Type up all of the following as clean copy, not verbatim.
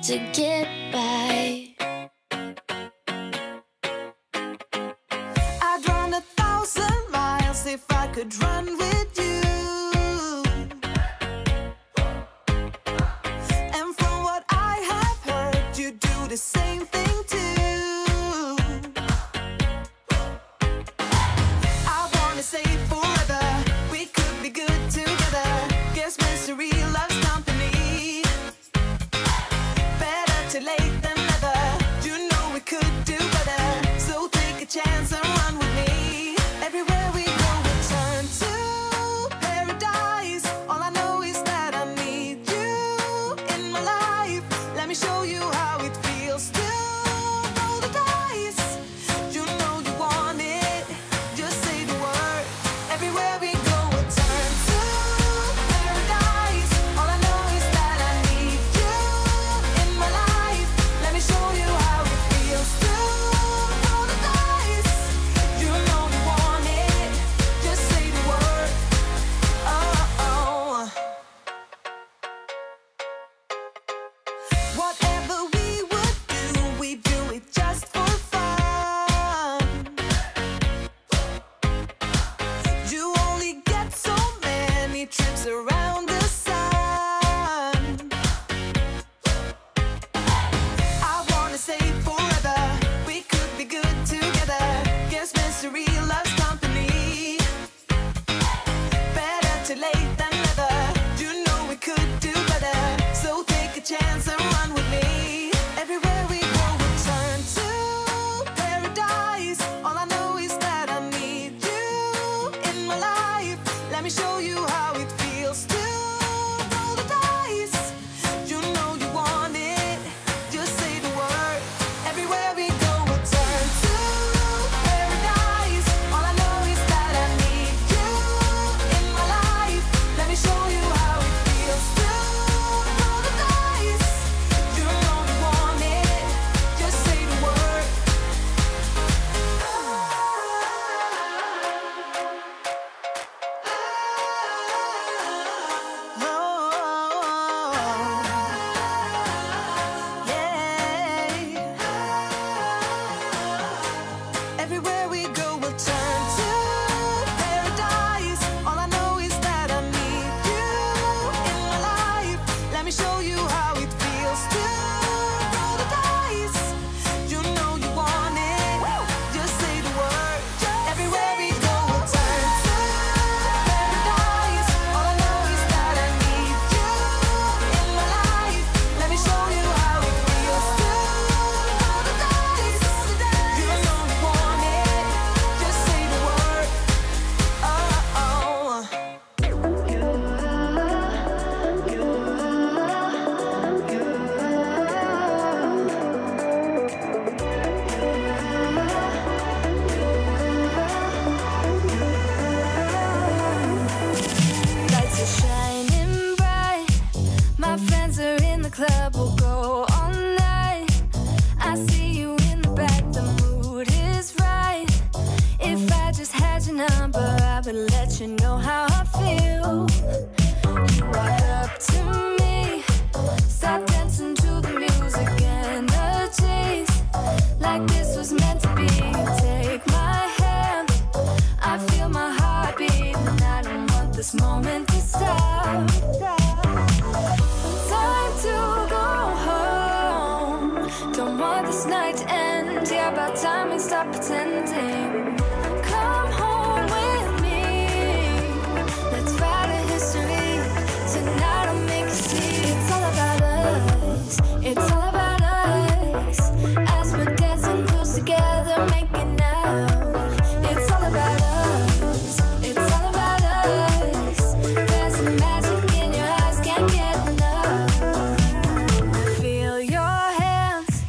to get by. I'd run 1,000 miles if I could run with you. And from what I have heard, you do the same thing too. I wanna say forever, we could be good together. Guess misery loves company. Better too late than never. You know we could do better. So take a chance and run with me. Everywhere we go, we turn to paradise. All I know is that I need you in my life. Let me show you how it feels to roll the dice. You know you want it, just say the word. Everywhere we go, we turn to paradise. All I know is that I need you in my life. Let me show you how it feels to roll the dice. You know you want it, just say the word. Oh. Whatever we would do, we do it just for fun. You only get so many trips around the sun. I wanna say forever, we could be good together. Guess misery loves company. Better too late than never. You know we could do better. So take a chance and run with me. Everywhere we go, we turn to paradise. All I know is that I need you in my life. Let me show you how it feels to roll the dice. You know you want it, just say the word. Everywhere we go, we turn to paradise. All I know is that I need you in my life. Let me show you how it feels to roll the dice. You know you want it, just say the word. Everywhere we go, we'll turn to paradise. All I know is that I need you in my life. Let me show you how it feels to roll the dice. You know you want it, just say the word. Everywhere we go, we'll turn to paradise. All I know is that I need you in my life. Let me show you how it feels to roll the dice. You know you want it, just say the word. Lights are shining bright. My friends are in the club, we'll go all night. I see you in the back, the mood is right. If I just had your number, I would let you know how I feel. You walk up to me, start dancing to the music and the chase. Like this was meant to be. Take my hand, I feel my heart beat, and I don't want this moment to stop. Time to go home. Don't want this night to end. Yeah, about time we stop pretending. Come home with me. Let's write a history. Tonight I'll make you see. It's all about us. It's all about us. As we're dancing close together, making out. It's all about us. It's all about us. There's a magic in your eyes, can't get enough. Feel your hands,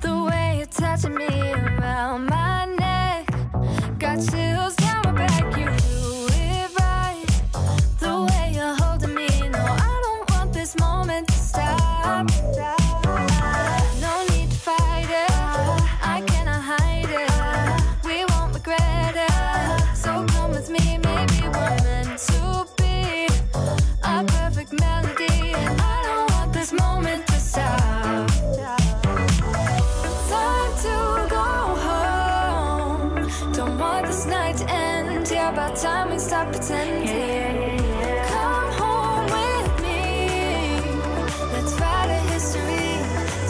the way you're touching me around my neck. end. Yeah, about time we stop pretending. Come home with me. Let's write a history.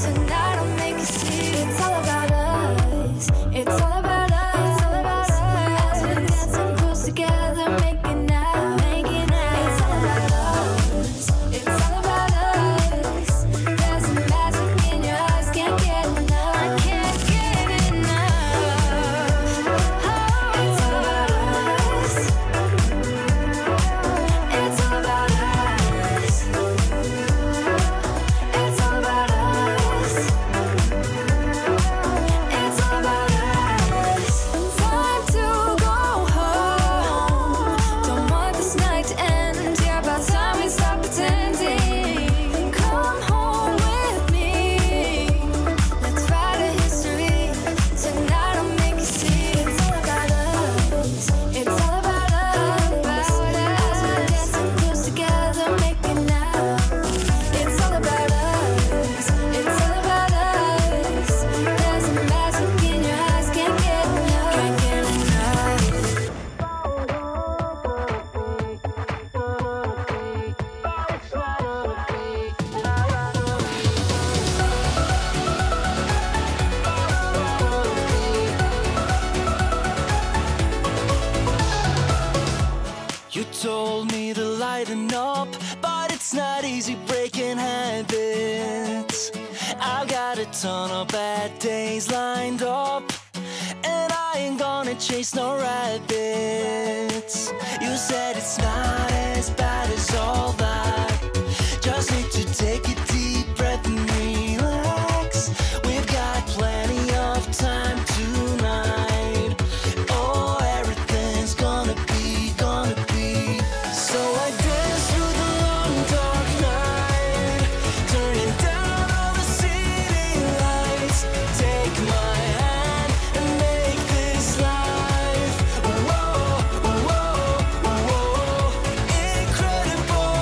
Tonight I'll make you see. It's all about us. It's all about us. It's all about us. As we're dancing close together, making out, making out. It's all about us. It's all about us. There's a magic in your eyes, can't get enough. I can't get enough. Oh, it's all about us. It's all about us. It's all about us. It's all about us. Time to go home. Don't want this night to end. Yeah, about time we stop pretending. Come home with me. Let's write a history. Tonight I'll make you see. It's all about us. It's all about us. As we're dancing close together, making out. It's all about us. It's all about us. There's a magic in your eyes, can't get enough. Can't get enough. You told me to lighten up, but it's not easy breaking habits. I've got a ton of bad days lined up, and I ain't gonna chase no rabbits. You said it's not as bad as all that. Just need to take a deep breath and relax. We've got plenty of time tonight. Oh, everything's gonna be, gonna be. So I dance through the long dark night, turning down all the city lights. Take my hand and make this life, whoa, whoa, whoa, incredible.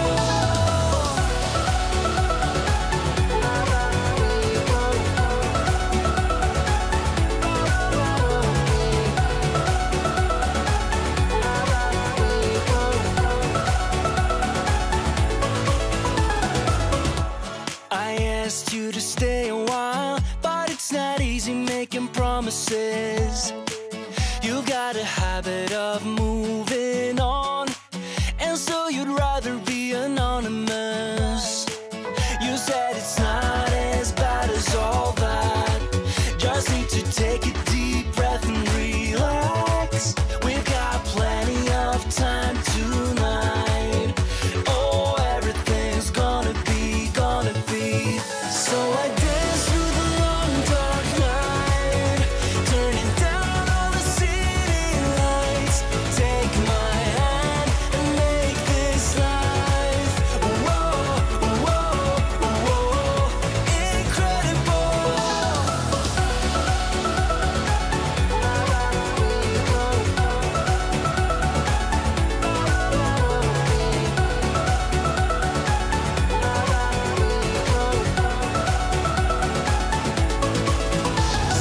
I asked you to stay a while, but it's not easy making promises. You've got a habit of moving on, and so you'd rather be anonymous. You said it's not as bad as all that. Just need to take a deep breath and relax. We've got plenty of time tonight. Oh, everything's gonna be, gonna be. So I dance through the long dark night, turning down all the city lights. Take my hand and make this life, whoa, whoa, whoa, incredible.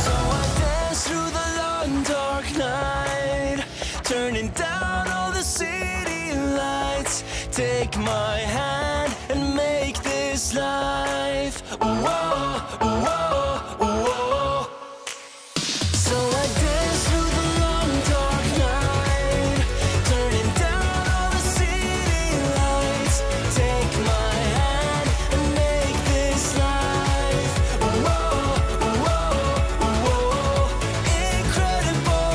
So I dance through the long dark night, turning down all the city lights. Take my hand and make this life, whoa, whoa, whoa. So I dance through the long dark night, turning down all the city lights. Take my hand and make this life, whoa, whoa, whoa, incredible.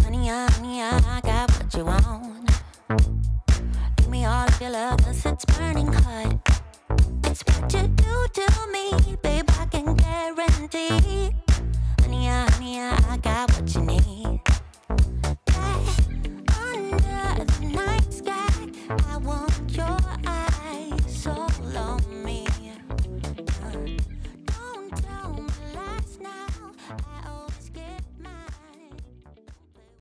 Honey, I got what you want.